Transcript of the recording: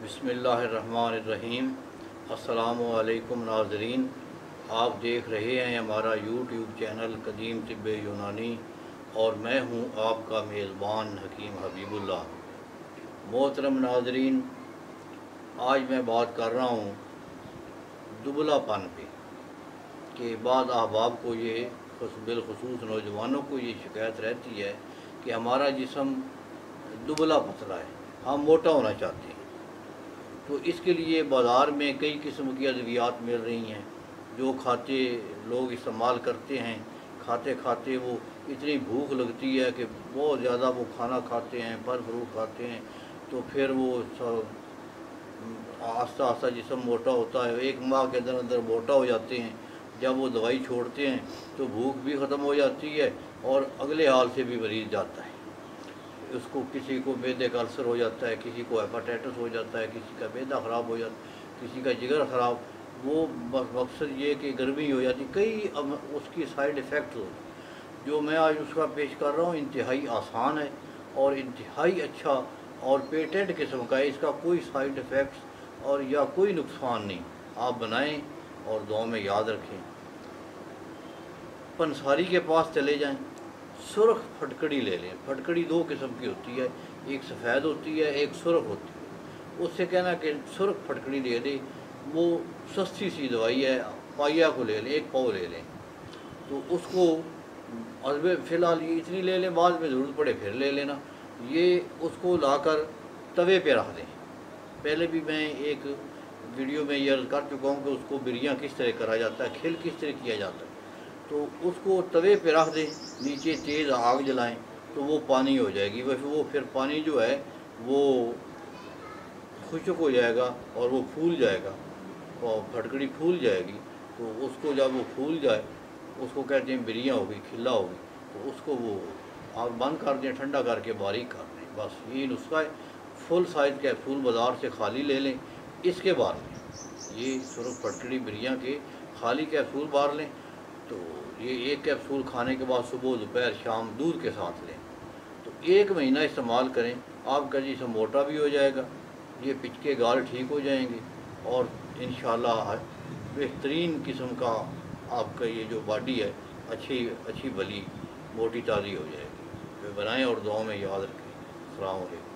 बिस्मिल्लाहिर्रहमानिर्रहीम। अस्सलामुअलैकुम नाज़रीन, आप देख रहे हैं हमारा यूट्यूब चैनल कदीम तिब्बे यूनानी और मैं हूं आपका मेज़बान हकीम हबीबुल्लाह। मोहतरम नाज़रीन, आज मैं बात कर रहा हूं दुबलापन पे कि बाद अहबाब को ये बिलखुसूस नौजवानों को ये शिकायत रहती है कि हमारा जिस्म दुबला पतला है, हम मोटा होना चाहते हैं। तो इसके लिए बाज़ार में कई किस्म की अद्वियात मिल रही हैं जो खाते लोग इस्तेमाल करते हैं। खाते खाते वो इतनी भूख लगती है कि बहुत ज़्यादा वो खाना खाते हैं, फल फ्रूट खाते हैं, तो फिर वो आस्ता आस्ता जिस्म मोटा होता है। एक माह के अंदर अंदर मोटा हो जाते हैं। जब वो दवाई छोड़ते हैं तो भूख भी ख़त्म हो जाती है और अगले हाल से भी मरीज़ जाता है। उसको किसी को मैदे का अल्सर हो जाता है, किसी को हेपाटाइटिस हो जाता है, किसी का मैदा ख़राब हो जाता है, किसी का जिगर ख़राब। वो मकसद ये कि गर्मी हो जाती, कई उसकी साइड इफ़ेक्ट हो। जो मैं आज उसका पेश कर रहा हूँ इंतहाई आसान है और इंतहाई अच्छा और पेटेंट किस्म का है। इसका कोई साइड इफ़ेक्ट्स और या कोई नुकसान नहीं। आप बनाएं और दुआ में याद रखें। पंसारी के पास चले जाएं, सुर्ख फटकड़ी ले लें। फटकड़ी दो किस्म की होती है, एक सफ़ेद होती है, एक सुर्ख होती है। उससे कहना कि सुर्ख फटकड़ी ले लें, वो सस्ती सी दवाई है। पाइया को ले लें, एक पाव ले लें। तो उसको फ़िलहाल ये इतनी ले लें, बाद में ज़रूरत पड़े फिर ले लेना। ये उसको लाकर तवे पे रख दें। पहले भी मैं एक वीडियो में ये अर्ज़ कर चुका हूँ कि उसको बिरियाँ किस तरह करा जाता है, खिल किस तरह किया जाता है। तो उसको तवे पे रख दें, नीचे तेज़ आग जलाएं तो वो पानी हो जाएगी। वैसे वो फिर पानी जो है वो खुश्क हो जाएगा और वो फूल जाएगा और फटकड़ी फूल जाएगी। तो उसको जब वो फूल जाए उसको कहते हैं बिरियाँ होगी, खिला होगी। तो उसको वो आग बंद कर दें, ठंडा करके बारीक कर दें। बस यही नुस्खा है। फुल साइज़ कैप्सूल बाज़ार से खाली ले लें। इसके बाद में ये सुर्ख फटकड़ी बिरियाँ के खाली कैप्सूल बार लें। तो ये एक कैप्सूल खाने के बाद सुबह दोपहर शाम दूध के साथ लें। तो 1 महीना इस्तेमाल करें, आपका जिस्म मोटा भी हो जाएगा, ये पिचके गाल ठीक हो जाएंगे और इंशाअल्लाह बेहतरीन किस्म का आपका ये जो बॉडी है अच्छी भली मोटी ताज़ी हो जाएगी। वे बनाएं और दुआ में याद रखें। अस्सलाम वालेकुम।